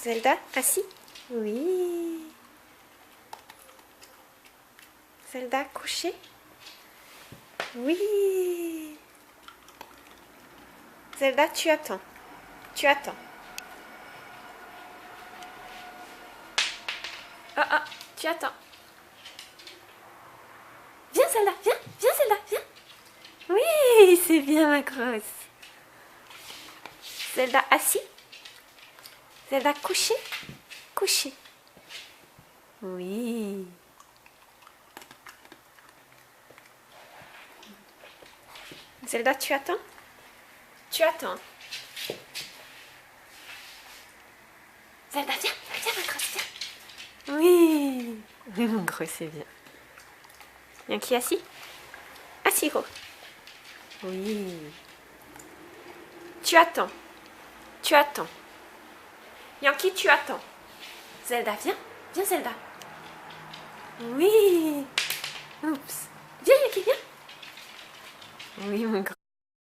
Zelda, assis? Oui. Zelda, couché? Oui. Zelda, tu attends. Tu attends. Tu attends. Viens, Zelda, viens, viens, Zelda, viens. Oui, c'est bien, ma grosse. Zelda, assis? Zelda, couché? Couché. Oui. Zelda, tu attends? Tu attends. Zelda, viens, viens, ma grosse, viens. Oui. Oui, mon gros, c'est bien. Y'a qui assis? Assis, gros. Oui. Tu attends. Tu attends. Yankee, tu attends. Zelda, viens. Viens, Zelda. Oui. Oups. Viens, Yankee, viens. Oui, mon gros.